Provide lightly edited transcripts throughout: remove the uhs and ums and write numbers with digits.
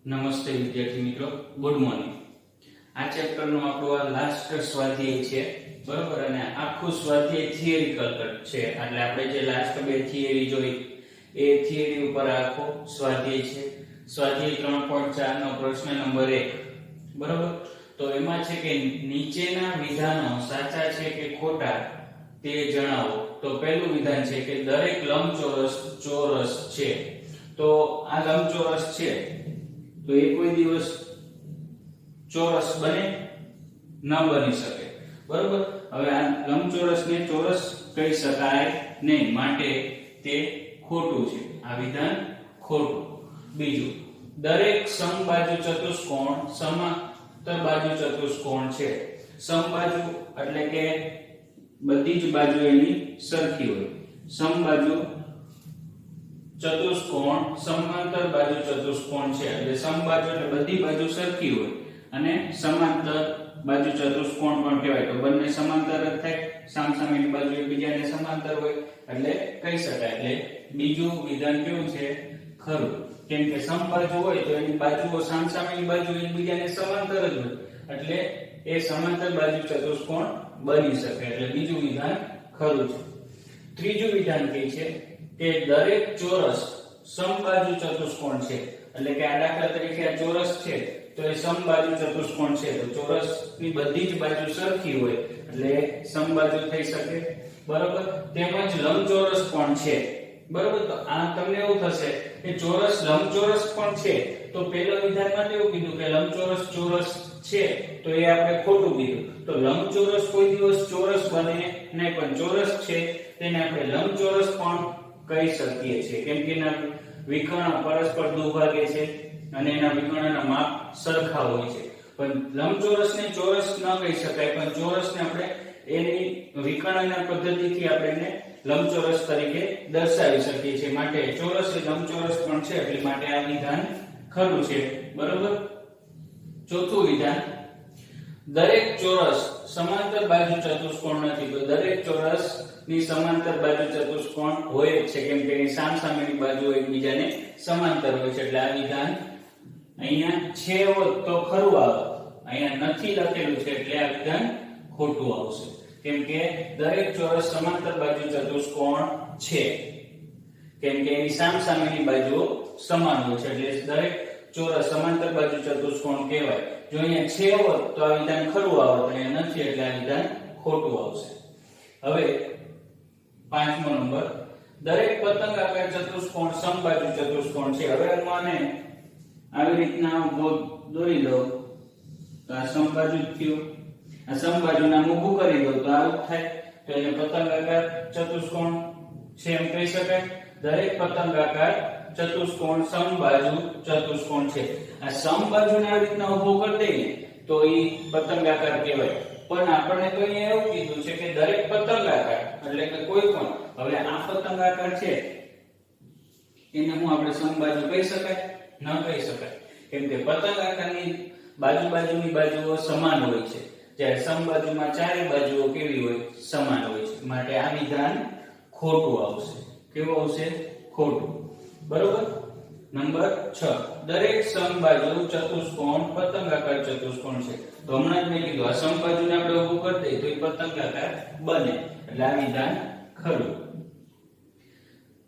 નમસ્તે વિદ્યાર્થી મિત્રો, ગુડ મોર્નિંગ। આ ચેપ્ટરનો આપણો આ લાસ્ટ સ્વાધ્યાય છે, બરોબર। અને આખું સ્વાધ્યાય થિયરિકલ છે, એટલે આપણે જે લાસ્ટ બે થિયરી જોઈ એ થિયરી ઉપર આખો સ્વાધ્યાય છે। સ્વાધ્યાય 3.4 નો પ્રશ્ન નંબર 1, બરોબર। તો એમાં છે કે નીચેના વિધાનો સાચા છે કે ખોટા તે જણાવો। તો પહેલું વિધાન છે કે દરેક લંબચોરસ ચોરસ છે। તો આ લંબચોરસ છે તો એ કોઈ દિવસ ચોરસ બને ન બની શકે, બરોબર। હવે આ લંબચોરસને ચોરસ કહી શકાય નહીં, માટે તે ખોટું છે, આ વિધાન ખોટું। બીજું, દરેક સમબાજુ ચતુષ્કોણ સમાંતર બાજુ ચતુષ્કોણ છે। સમબાજુ એટલે કે બધી જ બાજુ એની સરખી હોય। સમબાજુ ચતુષ્કોણ સમાંતર બાજુ ચતુષ્કોણ છે, એટલે સમબાજુ એટલે બધી બાજુ સરખી હોય અને સમાંતર બાજુ ચતુષ્કોણ પણ કહેવાય। તો બંને સમાંતર જ થાય, સામસામેની બાજુ એકબીજાને સમાંતર હોય એટલે કહી શકાય। એટલે બીજું વિધાન કેવું છે? ખરું, કેમ કે સમબાજુ હોય તો એની બાજુઓ સામસામેની બાજુ એકબીજાને સમાંતર જ હોય એટલે એ સમાંતર બાજુ ચતુષ્કોણ બની શકે, એટલે બીજું વિધાન ખરું છે। ત્રીજું વિધાન કહે છે કે દરેક ચોરસ સમબાજુ ચતુષ્કોણ છે, એટલે કે આ દાખલા તરીકે આ ચોરસ છે તો એ સમબાજુ ચતુષ્કોણ છે, તો ચોરસની બધી જ બાજુ સરખી હોય એટલે સમબાજુ થઈ શકે, બરોબર। તેમજ લંબચોરસ પણ છે, બરોબર। તો આ તમને એવું થશે કે ચોરસ લંબચોરસ પણ છે, તો પહેલા વિધાનમાં એવું કીધું કે લંબચોરસ ચોરસ છે, તો એ આપણે ખોટું કીધું। તો લંબચોરસ કોઈ દિવસ ચોરસ બને નહીં, પણ ચોરસ છે તેને આપણે લંબચોરસ પણ કહી શકીએ છીએ, કેમ કે એના વિકર્ણ પરસ્પર દુભાગે છે અને એના વિકર્ણના માપ સરખા હોય છે। પણ લંબચોરસને ચોરસ ન કહી શકાય, પણ ચોરસને આપણે એની વિકર્ણના પદ્ધતિથી આપણે એને લંબચોરસ તરીકે દર્શાવી શકીએ છીએ, માટે ચોરસ એ લંબચોરસ પણ છે, એટલે માટે આ વિધાન ખરું છે, બરોબર। ચોથું વિધાન, દરેક ચોરસ સમાંતર બાજુ ચતુષ્કોણ નથી। તો દરેક ચોરસ ની સમાંતર બાજુ ચતુષ્કોણ હોય છે, કેમ કે એની સામસામેની બાજુ એકબીજાને સમાંતર હોય છે, એટલે આ વિધાન અહીંયા છે હોત તો ખરું આવે, અહીંયા નથી લખેલું છે એટલે આ વિધાન ખોટું આવશે, કેમ કે દરેક ચોરસ સમાંતર બાજુ ચતુષ્કોણ છે, કેમ કે એની સામસામેની બાજુઓ સમાન હોય છે, એટલે દરેક ચોરસ સમાંતર બાજુ ચતુષ્કોણ કહેવાય। જો અહીંયા છે હોત તો આ વિધાન ખરું આવત, અહીંયા નથી એટલે આ વિધાન ખોટું આવશે। હવે પાંચમો નંબર, દરેક પતંગાકાર ચતુષ્કોણ સમબાજુ ચતુષ્કોણ છે। હવે હું આને આવી રીતના દોરી દઉં તો આ સમબાજુ થયું, આ સમબાજુના ઊભું કરી દઉં તો આવું થાય, તો એને પતંગાકાર ચતુષ્કોણ છે એમ કહી શકાય। દરેક પતંગાકાર ચતુષ્કોણ સમબાજુ ચતુષ્કોણ છે। આ સમબાજુને આવી રીતના ઊભો કરી દઈએ તો એ પતંગાકાર કહેવાય, પણ આપણને તો અહીંયા એવું કીધું છે કે દરેક પતંગાકાર એટલે કે કોઈ પણ, હવે આ પતંગાકાર છે એને હું આપણે સમબાજુ કહી શકાય? ન કહી શકાય, કેમ કે પતંગાકારની બાજુની બાજુઓ સમાન હોય છે, જ્યારે સમબાજુમાં ચારે બાજુઓ કેવી હોય? સમાન હોય છે, માટે આ વિધાન ખોટું આવશે। કેવું આવશે? ખોટું, બરોબર। નંબર 6, દરેક સમબાજુ ચતુષ્કોણ પતંગાકાર ચતુષ્કોણ છે। તો હમણાં જ મેં કીધું આ સમબાજુને આપણે ઊભું કરી દઈએ તો એ પતંગાકાર બને, એટલે આ વિધાન ખરું।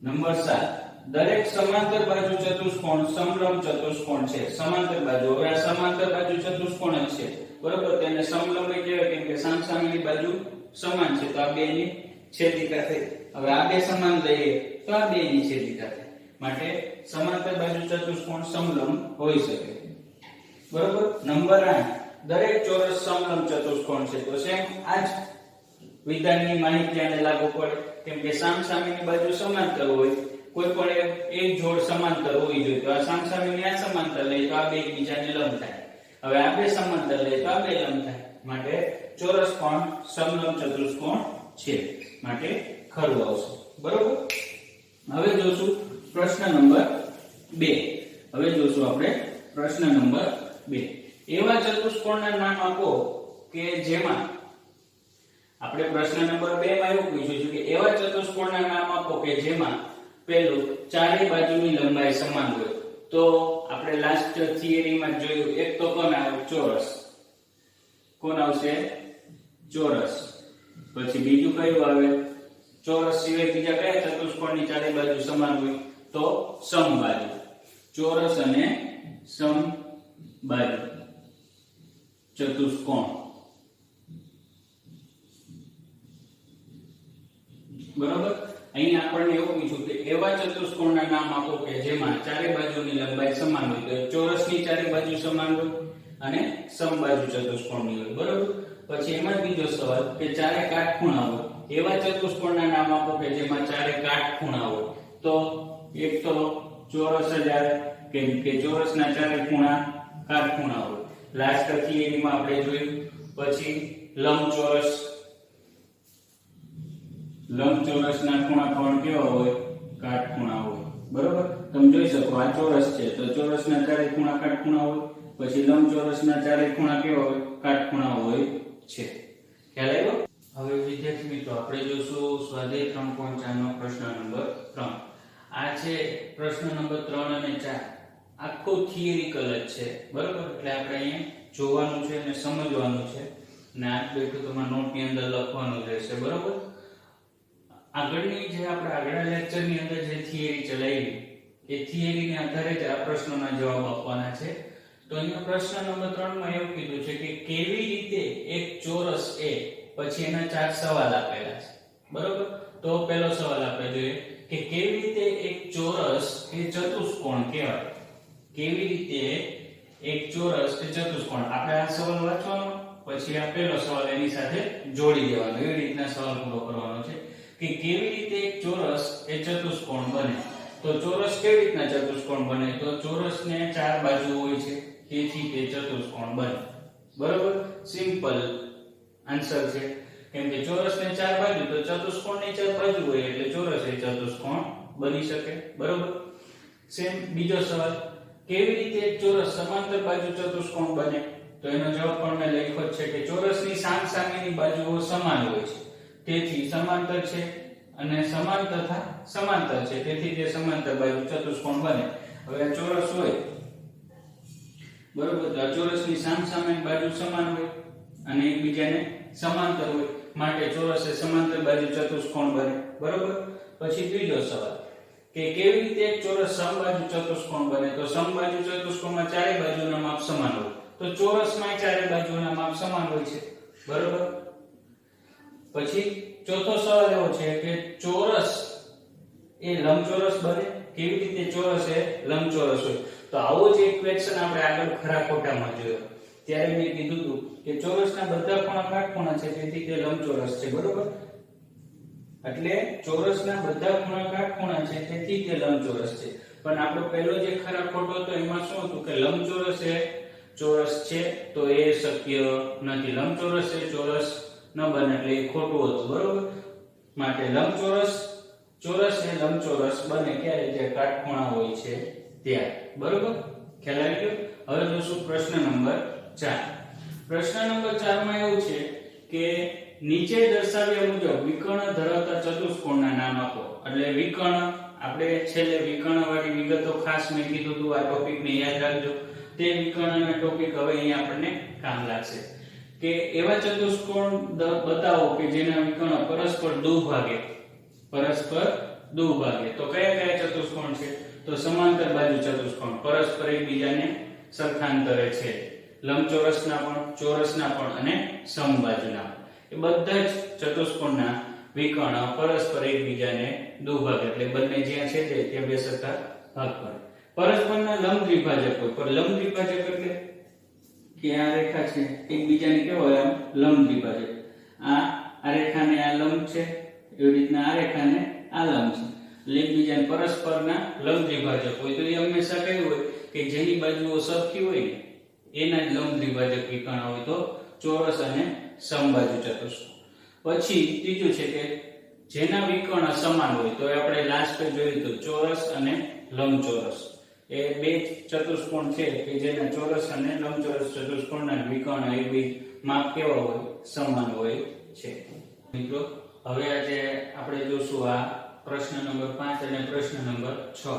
નંબર 7, દરેક સમાંતર બાજુ ચતુષ્કોણ સમલંબ ચતુષ્કોણ છે। સમાંતર બાજુ, હવે આ સમાંતર બાજુ ચતુષ્કોણ જ છે, બરોબર। તેને સમલંબ કહેવાય, કેમ કે સામસામેની બાજુ સમાન છે, તો આ બેની છેદિકા થઈ। હવે આ બે સમાન લઈએ તો આ બેની છેદિકા થઈ, માટે સમાંતર બાજુ ચતુષ્કોણ સમલંબ હોઈ શકે, બરોબર। નંબર 8, દરેક ચોરસ સમલંબ ચતુષ્કોણ છે। તો સેમ આ જ વિધાનની માહિતી આને લાગુ પડે, કેમ કે સામસામેની બાજુ સમાંતર હોય, કોઈ પણ એક જોડ સમાંતર હોવી જોઈએ, તો આ સામસામેની આ સમાંતર લઈએ તો આ બે એકબીજાને લંબ થાય, હવે આ બે સમાંતર લઈએ તો આ બે લંબ થાય, માટે ચોરસ પણ સમલંબ ચતુષ્કોણ છે, માટે ખરું આવશે, બરોબર। હવે જોશું પ્રશ્ન નંબર 2। હવે જોશું આપણે પ્રશ્ન નંબર 2, એવા ચતુષ્કોણના નામ આપો કે જેમાં, આપણે પ્રશ્ન નંબર 2 માં એવું પૂછ્યું છે કે એવા ચતુષ્કોણના નામ આપો કે જેમાં પહેલું ચારે બાજુની લંબાઈ સમાન હોય, તો આપણે લાસ્ટ થિયરીમાં જોયું એક તો કોણ આવે ચોરસ, કોણ આવશે ચોરસ, પછી બીજું કયું આવે ચોરસ સિવાય બીજા કયા ચતુષ્કોણની ચારે બાજુ સમાન હોય તો સમબાજુ, ચોરસ અને સમબાજુ ચતુષ્કોણ, બરોબર। અહીં આપણને એવું પૂછ્યું કે એવા ચતુષ્કોણના નામ આપો કે જેમાં ચારે બાજુની લંબાઈ સમાન હોય, તો ચોરસની ચારે બાજુ સમાન હોય અને સમબાજુ ચતુષ્કોણની હોય, બરોબર। પછી એમાં બીજો સવાલ કે ચારે કાટખૂણા હોય, એવા ચતુષ્કોણના નામ આપો કે જેમાં ચારે કાટખૂણા હોય, તો એક તો ચોરસ જ આવે કેમ કે ચોરસના ચારે ખૂણા કાટખૂણા હોય, લાસ્ટ થિયરીમાં આપણે જોયું। પછી લંબચોરસ, લંબચોરસના ખૂણા કોણ કેવા હોય કાટખૂણા હોય, બરોબર। તમે જોઈ શકો આ ચોરસ છે તો ચોરસના ચારે ખૂણા કાટખૂણા હોય, પછી લંબચોરસના ચારે ખૂણા કેવા હોય કાટખૂણા હોય છે, ખ્યાલ આવ્યો। હવે વિદ્યાર્થી મિત્રો આપણે જોશું સ્વાધ્યાય 3.4 નો પ્રશ્ન નંબર 3। આ છે પ્રશ્ન નંબર 3 અને 4 આખો થિયરિકલ જ છે, બરોબર। એટલે આપણે અહીંયા જોવાનું છે અને સમજવાનું છે અને આ બેઠું તમારા નોટની અંદર લખવાનું રહેશે, બરોબર। આગળની જે આપણે આગળના લેક્ચરની અંદર જે થિયરી ચલાવી એ થિયરીને આધારે જ આ પ્રશ્નોના જવાબ આપવાના છે। તો અહીંયા પ્રશ્ન નંબર 3 માં એવું કીધું છે કે કેવી રીતે એક ચોરસ એ, પછી એના 4 સવાલ આપેલા છે, બરોબર। તો પહેલો સવાલ આપણે જોઈએ કે કેવી રીતે એક ચોરસ કે ચતુષ્કોણ કહેવાય, કેવી રીતે એક ચોરસ કે ચતુષ્કોણ, આપણે આ સવાલ વાંચવાનો પછી આ પહેલો સવાલ એની સાથે જોડી દેવાનો, એવી રીતના સવાલ પૂરો કરવાનો છે કે કેવી રીતે એક ચોરસ એ ચતુષ્કોણ બને। તો ચોરસ કેવી રીતના ચતુષ્કોણ બને, તો ચોરસને 4 બાજુ હોય છે તેથી તે ચતુષ્કોણ બને, બરોબર। સિમ્પલ આન્સર છે કેમ કે ચોરસને 4 બાજુ તો ચતુષ્કોણની 4 બાજુ હોય એટલે ચોરસ એ ચતુષ્કોણ બની શકે, બરોબર। સેમ બીજો સવાલ કેવી રીતે એક ચોરસ સમાંતર બાજુ ચતુષ્કોણ બને, તો એનો જવાબ પણ મેં લખ્યો છે કે ચોરસની સામસામેની બાજુઓ સમાન હોય છે તેથી સમાંતર છે અને સમાન તથા સમાંતર છે તેથી તે સમાંતર બાજુ ચતુષ્કોણ બને। હવે આ ચોરસ હોય, બરોબર, તો આ ચોરસની સામસામેની બાજુ સમાન હોય અને એકબીજાને સમાંતર હોય માટે ચોરસ એ સમાંતર બાજુ ચતુષ્કોણ બને, બરોબર। પછી ત્રીજો સવાલ કે કેવી રીતે એક ચોરસ સમબાજુ ચતુષ્કોણ બને, તો સમબાજુ ચતુષ્કોણમાં ચારે બાજુના માપ સમાન હોય તો ચોરસમાં ચારે બાજુના માપ સમાન હોય છે, બરોબર। પછી ચોથો સવાલ એવો છે કે ચોરસ એ લંબચોરસ બને, કેવી રીતે ચોરસ એ લંબચોરસ હોય, તો આવો જ એક ક્વેશ્ચન આપણે આગળ ખરા ખોટામાં જોયો, ત્યારે મેં કીધું હતું કે ચોરસના બધા ખૂણા કાટખૂણા છે તેથી તે લંબચોરસ છે, બરોબર। એટલે ચોરસના બધા ખૂણા કાટખૂણા છે તેથી તે લંબચોરસ છે, પણ આપણો પહેલો જે ખરા ખોટો હતો એમાં શું હતું કે લંબચોરસ એ ચોરસ છે તો એ શક્ય નથી, લંબચોરસ એ ચોરસ ન બને એટલે એ ખોટું હતું, બરોબર। માટે લંબચોરસ, ચોરસ એ લંબચોરસ બને ક્યારે, જે કાટખૂણા હોય છે ત્યારે, બરોબર, ખ્યાલ આવી ગયો। હવે જોશું પ્રશ્ન નંબર 4। પ્રશ્ન નંબર 4 માં એવું છે કે નીચે દર્શાવ્યા મુજબ વિકર્ણ ધરાવતા ચતુષ્કોણના નામ આપો, એટલે વિકર્ણ આપણે છેલ્લે વિકર્ણવાળી વિગતો ખાસ મેં કીધું હતું, આ ટોપિકને યાદ રાખજો, તે વિકર્ણના ટોપિક હવે અહીં આપણને કામ લાગશે કે એવા ચતુષ્કોણ બતાવો કે જેના વિકર્ણ પરસ્પર દુભાગે, પરસ્પર દુભાગે, તો કયા કયા ચતુષ્કોણ છે, તો સમાંતર બાજુ ચતુષ્કોણ પરસ્પર એકબીજાને સરખાંતરે છે, લંબચોરસના પણ, ચોરસના પણ અને સમબાજુના, એ બધા જ ચતુષ્કોણના વિકર્ણ પરસ્પર એકબીજાને દુભાગે એટલે બંને જ્યાં છે ત્યાં બે સરખા ભાગ પડે। પરસ્પરના લંબ દ્વિભાજક હોય, પર લંબ દ્વિભાજક એટલે કે આ રેખા છે એકબીજાને કેવો હોય આમ લંબ દ્વિભાજક, આ રેખાને આ લંબ છે એવી રીતના આ રેખાને આ લંબ છે એટલે એકબીજાને પરસ્પરના લંબ દ્વિભાજક હોય, તો એ હંમેશા કયું હોય કે જેની બાજુઓ સરખી હોય ને એના જ લંબ દ્વિભાજક વિકર્ણ હોય, તો ચોરસ અને સમબાજુ ચતુષ્કોણ। પછી ત્રીજું છે કે જેના વિકર્ણ સમાન હોય, તો આપણે લાસ્ટ પે જોયું તો ચોરસ અને લંબચોરસ, એ બે ચતુષ્કોણ છે કે જેના ચોરસ અને લંબચોરસ ચતુષ્કોણના વિકર્ણ એ બે માપ કેવા હોય સમાન હોય છે। મિત્રો હવે આજે આપણે જોશું આ પ્રશ્ન નંબર 5 અને પ્રશ્ન નંબર 6।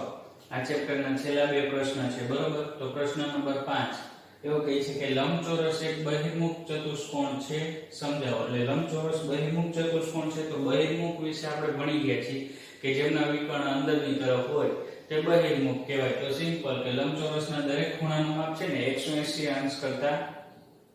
આ ચેપ્ટરના છેલ્લા બે પ્રશ્ન છે, બરોબર. તો પ્રશ્ન નંબર 5 એવો કહે છે કે લંબચોરસ એક બહિર્મુખ ચતુષ્કોણ છે, સમજાવો. એટલે લંબચોરસ બહિર્મુખ ચતુષ્કોણ છે તો બહિર્મુખ વિશે આપણે ભણી ગયા છીએ કે જેમના વિકર્ણ અંદરની તરફ હોય તે બહિર્મુખ કહેવાય. તો સિમ્પલ કે લંબચોરસના દરેક ખૂણાનું માપ છે ને 180 અંશ કરતા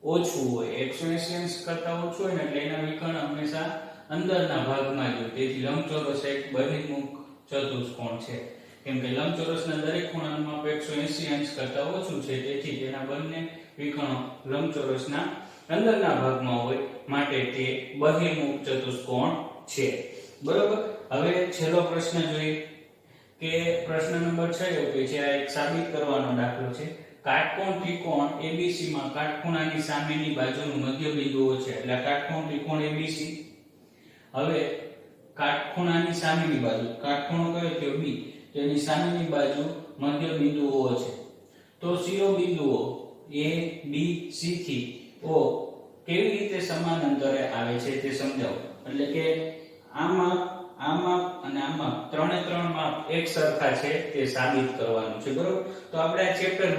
ઓછું હોય. 180 અંશ કરતા ઓછું હોય ને એટલે એના વિકર્ણ હંમેશા અંદરના ભાગમાં જ હોય. તેથી લંબચોરસ એક બહિર્મુખ ચતુષ્કોણ છે. કેમ કે લંબચોરસના દરેક ખૂણાનું માપ 180 અંશ કરતા ઓછું છે, તેથી તેના બંને વિકર્ણો લંબચોરસના અંદરના ભાગમાં હોય, માટે તે બહિર્મુખ ચતુષ્કોણ છે, બરોબર. હવે છેલ્લો પ્રશ્ન જોઈએ કે પ્રશ્ન નંબર 6 એવું કહે છે, આ એક સાબિત કરવાનો દાખલો છે. કાટકોણ ત્રિકોણ ABC માં કાટખૂણાની સામેની બાજુનું મધ્ય બિંદુઓ છે. એટલે કાટકોણ ત્રિકોણ ABC, હવે કાટખૂણાની સામેની બાજુ, કાટખૂણો કયો થયો B, તેની સામેની બાજુ મધ્ય બિંદુઓ છે. તો શિરોબિંદુઓ A B C થી O કેવી રીતે સમાન અંતરે આવે છે તે સમજાવો. એટલે કે આમાં અને આમાં ત્રણે માપ એક સરખા છે તે સાબિત કરવાનું છે, બરોબર. તો આપણે આ ચેપ્ટર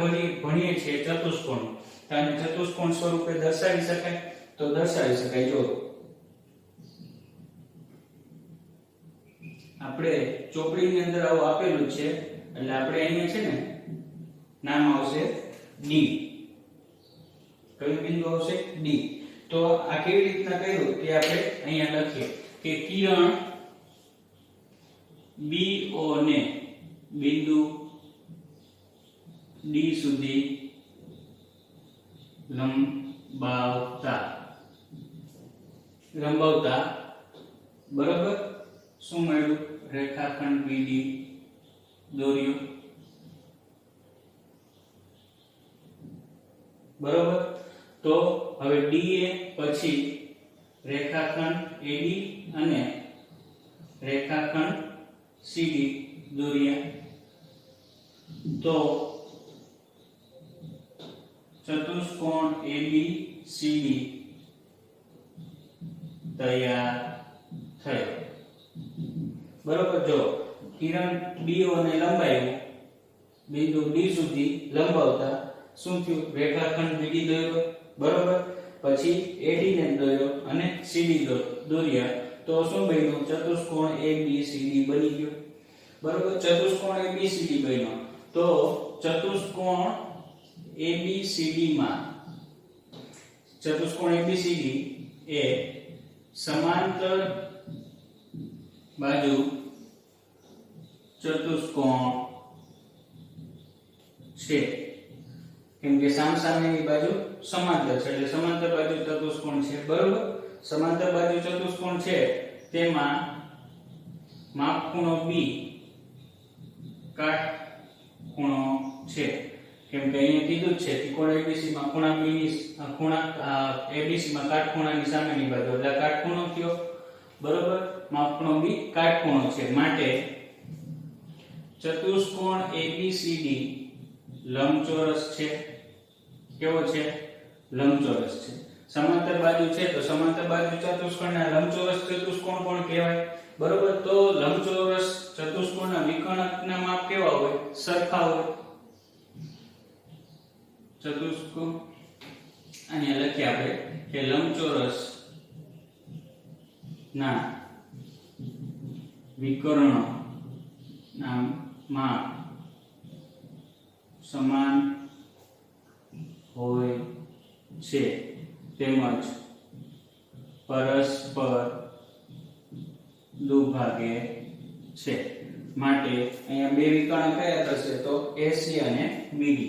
ભણીએ છીએ ચતુષ્કોણ, અને ચતુષ્કોણ સ્વરૂપે દર્શાવી શકાય. તો દર્શાવી શકાય. જો આપણે ચોપડીની અંદર આવું આપેલું છે, એટલે આપણે અહીંયા છે ને નામ આવશે D. કયું બિંદુ આવશે? D. તો આ કેવી રીતના કર્યું તે આપણે અહીંયા લખીએ કે કિરણ BO ને બિંદુ D સુધી લંબાવતા, બરોબર. શું મળ્યું? રેખાખંડ BD દોર્યું, બરોબર. તો હવે DA પછી રેખાખંડ AD અને રેખાખંડ CD દોર્યા. તો ચતુષ્કોણ ABCD તૈયાર થયો, બરોબર. જો કિરણ BO ને લંબાવ્યું, બિંદુ D સુધી લંબાવતા શું થયું? રેખાખંડ BD દોર્યો, બરોબર. પછી AD ને દોર્યો અને CD દોર્યા. તો શું બન્યું? ચતુષ્કોણ ABCD બની ગયો, બરોબર. ચતુષ્કોણ ABCD બન્યો. તો ચતુષ્કોણ ABCD એ સમાંતર બાજુ ચતુષ્કોણ છે. કેમ કે સામસામેની બાજુ સમાંતર છે, એટલે સમાંતર બાજુ ચતુષ્કોણ છે, બરોબર. સમાંતર બાજુ ચતુષ્કોણ છે તેમાં માપખૂણો B કાટખૂણો છે. કેમ કે અહીંયા કીધું છે ત્રિકોણ ABC માં ખૂણા ABC માં કાટખૂણાની સામેની બાજુ, એટલે કાટખૂણો થયો, બરોબર. માપખૂણો B કાટખૂણો છે, માટે ચતુષ્કોણ ABCD લંબચોરસ છે. કેવો છે? લંબચોરસ છે. સમાંતર બાજુ છે તો સમાંતર બાજુ ચતુષ્કોણને લંબચોરસ ચતુષ્કોણ પણ કહેવાય, બરોબર. તો લંબચોરસ ચતુષ્કોણના વિકર્ણકના માપ કેવા હોય? સરખા હોય. ચતુષ્કોણ અહીંયા લખીએ આપણે કે લંબચોરસ ના વિકર્ણ ના માપ સમાન હોય છે, તેમજ પરસ્પર દુભાગે છે. માટે અહીંયા બે વિકર્ણ કયા થશે? તો AC અને BD.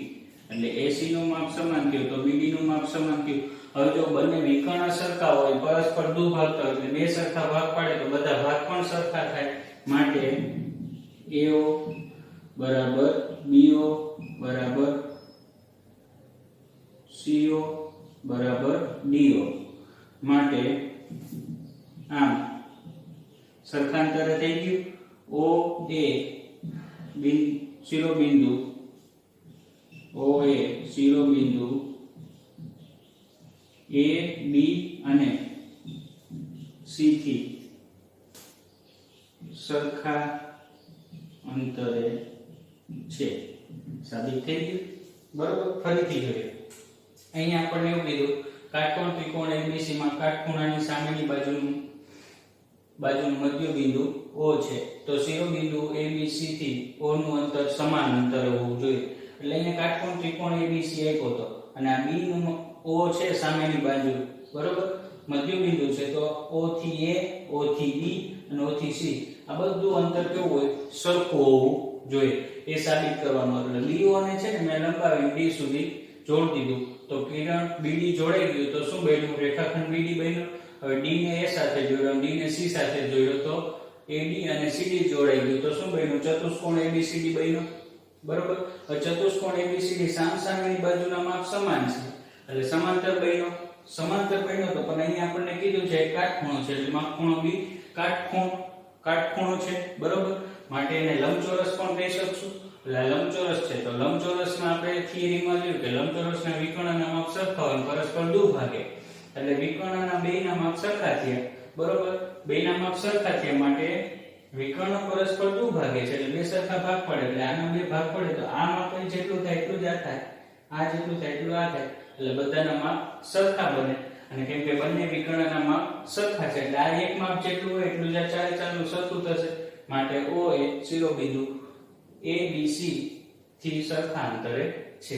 એટલે AC નું માપ સમાન થયું તો BD નું માપ સમાન થયું. હવે જો બંને વિકર્ણ સરખા હોય, પરસ્પર દુભાગતા હોય, એટલે બે સરખા ભાગ પાડે તો બધા ભાગ પણ સરખા થાય. માટે AO બરાબર BO બરાબર CO બરાબર DO. માટે આમ સરખાંતરે થઈ ગયું. OA શિરોબિંદુ OA શિરોબિંદુ A B અને C થી સરખા અંતરે છે. સાબિત થઈ ગયું. બરોબર. ફરીથી જોઈએ. અહીંયા આપણને એવું કીધું કાટકોણ ત્રિકોણ ABC માં કાટખૂણાની સામેની બાજુનું મધ્ય બિંદુ O છે. તો શિરોબિંદુ ABC થી O નું અંતર સમાન અંતરે હોવું જોઈએ. એટલે અહીંયા કાટકોણ ત્રિકોણ ABC આપ્યો હતો અને આ B નું O છે સામેની બાજુ, બરોબર, મધ્ય બિંદુ છે. તો O થી A, O થી B અને O થી C આ બધું અંતર કેવું હોય? સરખું હોવું જોઈએ. એ સાબિત કરવાનું. એટલે BO ને છે ને મેં લંબાવી D સુધી જોડી દીધું. તો કિરણ BD જોડાઈ ગયું તો શું બન્યું? રેખાખંડ BD બન્યો. હવે D ને A સાથે જોડ્યો, D ને C સાથે જોડ્યો તો AD અને CD જોડાઈ ગયું તો શું બન્યું? ચતુષ્કોણ ABCD બન્યો. બરોબર. હવે ચતુષ્કોણ ABCD સામસામેની બાજુના માપ સમાન છે એટલે સમાંતર બન્યો. સમાંતર બન્યો તો પણ અહીંયા આપણને કીધું છે કાટખૂણો છે એટલે માપ ખૂણો B કાટખૂણો છે. બરોબર. માટે એને લંબચોરસ પણ કહી શકશું. એટલે લંબચોરસ છે તો લંબચોરસમાં આપણે થિયરીમાં જોયું કે લંબચોરસના વિકર્ણના માપ સરખા હોય પરસ્પર દુભાગે. એટલે વિકર્ણના બેયના માપ સરખા થયા. બરોબર. બેયના માપ સરખા થયા માટે વિકર્ણ પરસ્પર દુભાગે છે એટલે બે સરખા ભાગ પડે. એટલે આના બે ભાગ પડે તો આ માપ જેટલું થાય એટલું જ આ થાય, આ જેટલું થાય એટલું આ થાય. એટલે બધાના માપ સરખા બને. અને કેમ કે બંને વિકર્ણના માપ સરખા છે એટલે આ એક માપ જેટલું હોય એટલું જ આ ચારે ચારનું સરખું થશે. માટે O એ શિરોબિંદુ ABC થી સરખા અંતરે છે.